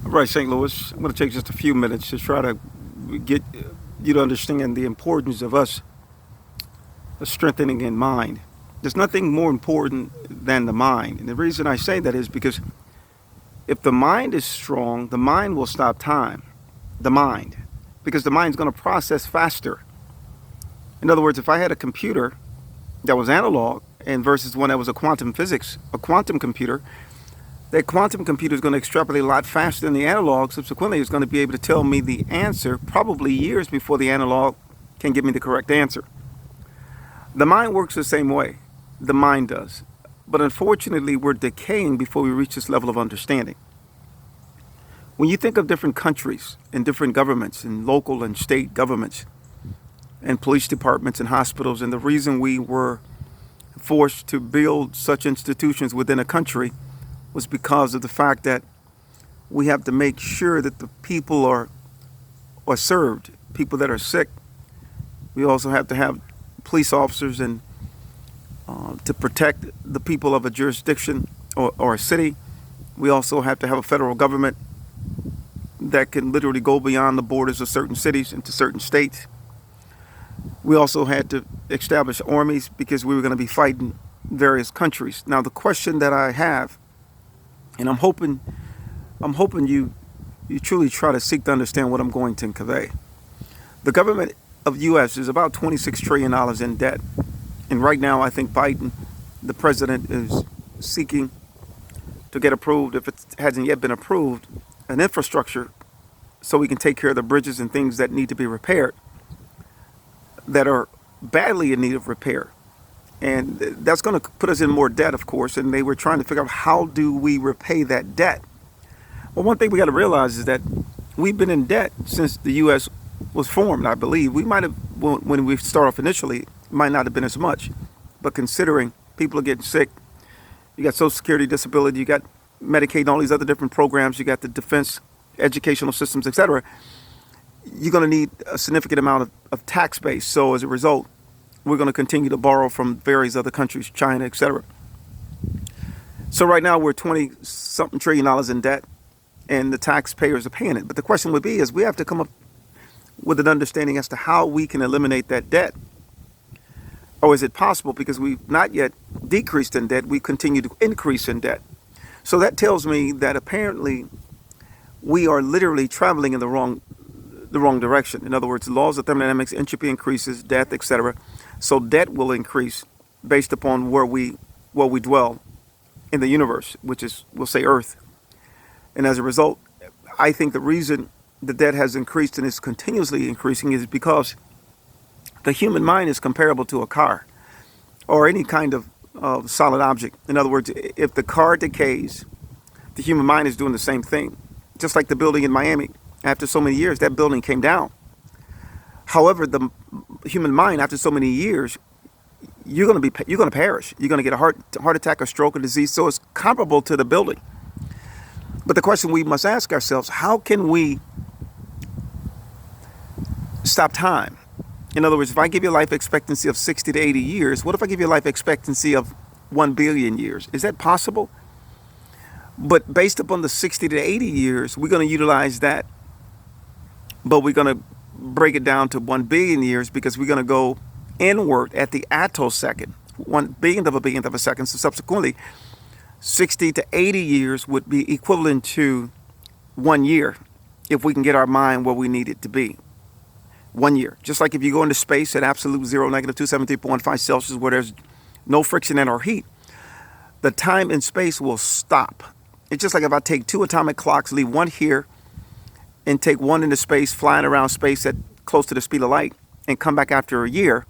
All right, St. Louis. I'm going to take just a few minutes to try to get you to understand the importance of us strengthening in mind. There's nothing more important than the mind. And the reason I say that is because if the mind is strong, the mind will stop time. The mind. Because the mind's going to process faster. In other words, if I had a computer that was analog and versus one that was a quantum physics, a quantum computer, that quantum computer is going to extrapolate a lot faster than the analog. Subsequently, it's going to be able to tell me the answer probably years before the analog can give me the correct answer. The mind works the same way. The mind does. But unfortunately, we're decaying before we reach this level of understanding. When you think of different countries and different governments and local and state governments and police departments and hospitals, and the reason we were forced to build such institutions within a country was because of the fact that we have to make sure that the people are served, people that are sick. We also have to have police officers and to protect the people of a jurisdiction or a city. We also have to have a federal government that can literally go beyond the borders of certain cities into certain states. We also had to establish armies because we were going to be fighting various countries. Now, the question that I have, and I'm hoping you truly try to seek to understand what I'm going to convey. The government of the U.S. is about $26 trillion in debt. And right now, I think Biden, the president, is seeking to get approved, if it hasn't yet been approved, an infrastructure so we can take care of the bridges and things that need to be repaired, that are badly in need of repair. And that's going to put us in more debt, of course, and they were trying to figure out how do we repay that debt. Well, one thing we got to realize is that we've been in debt since the U.S. was formed, I believe. We might have, when we start off initially, it might not have been as much. But considering people are getting sick, you got Social Security, disability, you got Medicaid, and all these other different programs, you got the defense, educational systems, etc., you're going to need a significant amount of tax base. So as a result, we're going to continue to borrow from various other countries, China, etc. So right now we're 20-something trillion dollars in debt, and the taxpayers are paying it. But the question would be is we have to come up with an understanding as to how we can eliminate that debt. Or is it possible, because we've not yet decreased in debt, we continue to increase in debt? So that tells me that apparently we are literally traveling in the wrong direction. In other words, laws of thermodynamics, entropy increases, death, etc. So debt will increase based upon where we dwell in the universe, which is, we'll say, Earth. And as a result, I think the reason the debt has increased and is continuously increasing is because the human mind is comparable to a car or any kind of solid object. In other words, if the car decays, the human mind is doing the same thing. Just like the building in Miami. After so many years, that building came down. However, the human mind, after so many years, you're going to perish. You're going to get a heart attack, a stroke, a disease. So it's comparable to the building. But the question we must ask ourselves: how can we stop time? In other words, if I give you a life expectancy of 60 to 80 years, what if I give you a life expectancy of 1 billion years? Is that possible? But based upon the 60 to 80 years, we're going to utilize that. But we're going to break it down to 1 billion years because we're going to go inward at the attosecond, 1 billionth of a second. So subsequently, 60 to 80 years would be equivalent to 1 year if we can get our mind where we need it to be. 1 year. Just like if you go into space at absolute zero, negative 273.15 Celsius, where there's no friction and or heat, the time and space will stop. It's just like if I take 2 atomic clocks, leave one here, and take one into space, flying around space at close to the speed of light, and come back after a year,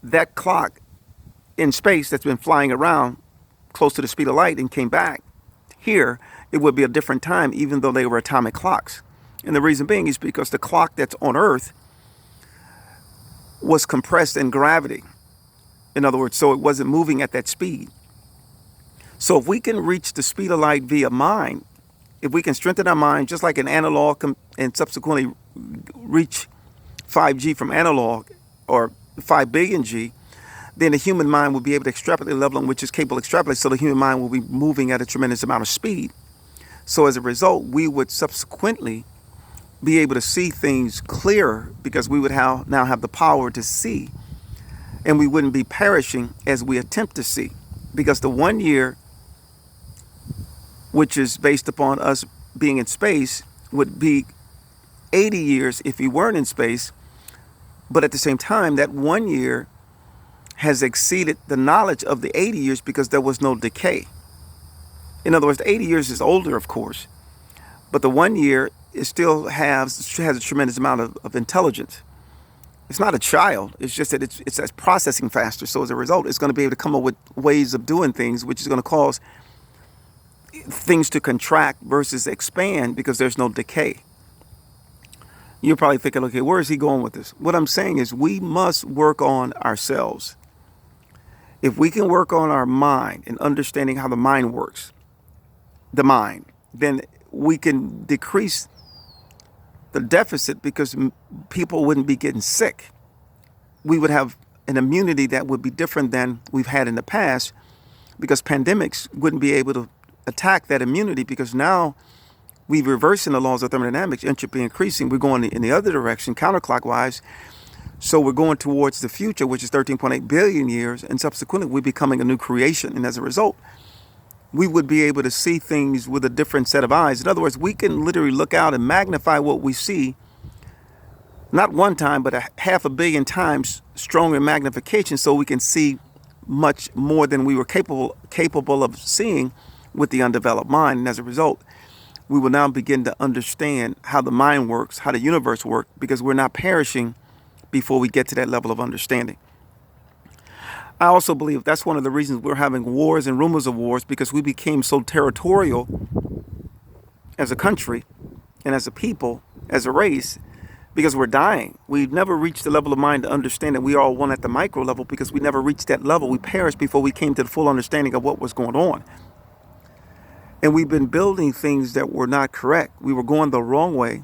that clock in space that's been flying around close to the speed of light and came back here, it would be a different time, even though they were atomic clocks. And the reason being is because the clock that's on Earth was compressed in gravity. In other words, so it wasn't moving at that speed. So if we can reach the speed of light via mind, if we can strengthen our mind just like an analog and subsequently reach 5G from analog or 5 billion G, then the human mind will be able to extrapolate the level on which is capable of extrapolating, so the human mind will be moving at a tremendous amount of speed. So as a result, we would subsequently be able to see things clearer because we would now have the power to see, and we wouldn't be perishing as we attempt to see, because the 1 year, which is based upon us being in space, would be 80 years if we weren't in space. But at the same time, that 1 year has exceeded the knowledge of the 80 years because there was no decay. In other words, the 80 years is older, of course, but the 1 year still has a tremendous amount of intelligence. It's not a child. It's just that it's processing faster. So as a result, it's going to be able to come up with ways of doing things, which is going to cause things to contract versus expand because there's no decay. You're probably thinking, okay, where is he going with this? What I'm saying is we must work on ourselves. If we can work on our mind and understanding how the mind works, then we can decrease the deficit because people wouldn't be getting sick. We would have an immunity that would be different than we've had in the past because pandemics wouldn't be able to attack that immunity because now we're reversing the laws of thermodynamics, entropy increasing. We're going in the other direction, counterclockwise. So we're going towards the future, which is 13.8 billion years, and subsequently we're becoming a new creation. And as a result, we would be able to see things with a different set of eyes. In other words, we can literally look out and magnify what we see, not one time, but 500 million times stronger magnification, so we can see much more than we were capable of seeing with the undeveloped mind. And as a result, we will now begin to understand how the mind works, how the universe works, because we're not perishing before we get to that level of understanding. I also believe that's one of the reasons we're having wars and rumors of wars, because we became so territorial as a country and as a people, as a race, because we're dying. We've never reached the level of mind to understand that we are all one at the micro level because we never reached that level. We perished before we came to the full understanding of what was going on. And we've been building things that were not correct. We were going the wrong way.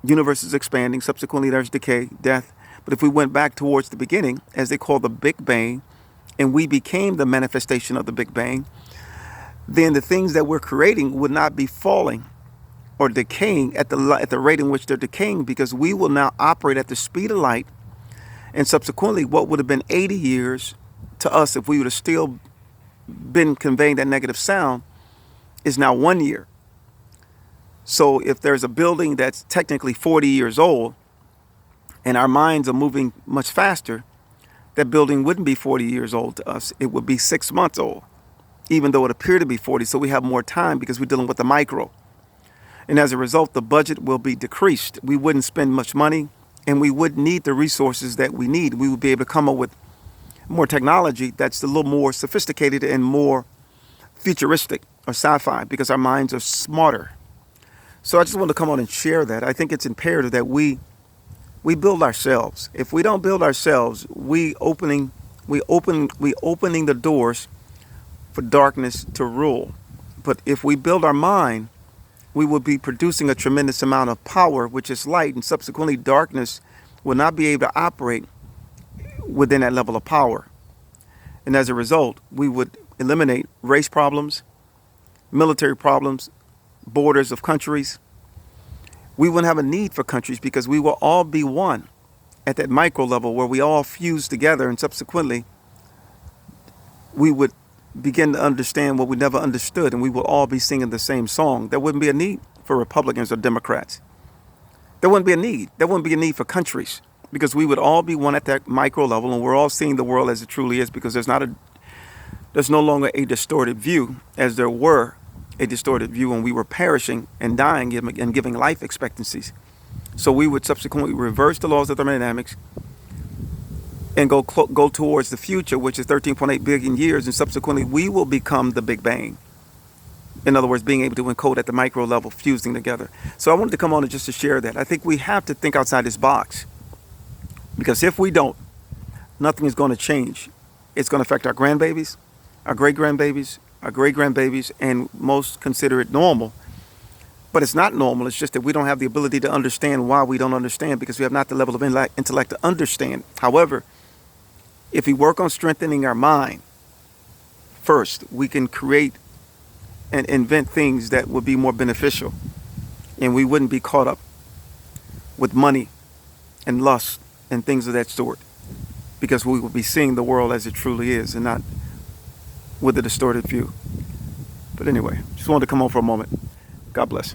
Universe is expanding. Subsequently, there's decay, death. But if we went back towards the beginning, as they call the Big Bang, and we became the manifestation of the Big Bang, then the things that we're creating would not be falling or decaying at the rate in which they're decaying, because we will now operate at the speed of light. And subsequently, what would have been 80 years to us if we would have still been conveying that negative sound is now 1 year. So if there's a building that's technically 40 years old and our minds are moving much faster, that building wouldn't be 40 years old to us. It would be 6 months old, even though it appeared to be 40. So we have more time because we're dealing with the micro. And as a result, the budget will be decreased. We wouldn't spend much money, and we wouldn't need the resources that we need. We would be able to come up with more technology that's a little more sophisticated and more futuristic or sci-fi, because our minds are smarter. So I just want to come on and share that. I think it's imperative that we build ourselves. If we don't build ourselves, we opening the doors for darkness to rule. But if we build our mind, we will be producing a tremendous amount of power, which is light, and subsequently darkness will not be able to operate within that level of power. And as a result, we would eliminate race problems, military problems, borders of countries. We wouldn't have a need for countries because we will all be one at that micro level where we all fuse together, and subsequently we would begin to understand what we never understood, and we will all be singing the same song. There wouldn't be a need for Republicans or Democrats. There wouldn't be a need. There wouldn't be a need for countries because we would all be one at that micro level, and we're all seeing the world as it truly is, because there's no longer a distorted view as there were a distorted view when we were perishing and dying and giving life expectancies. So we would subsequently reverse the laws of thermodynamics and go towards the future, which is 13.8 billion years, and subsequently we will become the Big Bang. In other words, being able to encode at the micro level, fusing together. So I wanted to come on and just to share that. I think we have to think outside this box, because if we don't, nothing is going to change. It's going to affect our grandbabies, our great-grandbabies, our great-grandbabies, and most consider it normal. But it's not normal. It's just that we don't have the ability to understand why we don't understand, because we have not the level of intellect to understand. However, if we work on strengthening our mind, first, we can create and invent things that would be more beneficial, and we wouldn't be caught up with money and lust and things of that sort, because we would be seeing the world as it truly is and not with a distorted view. But anyway, just wanted to come on for a moment. God bless.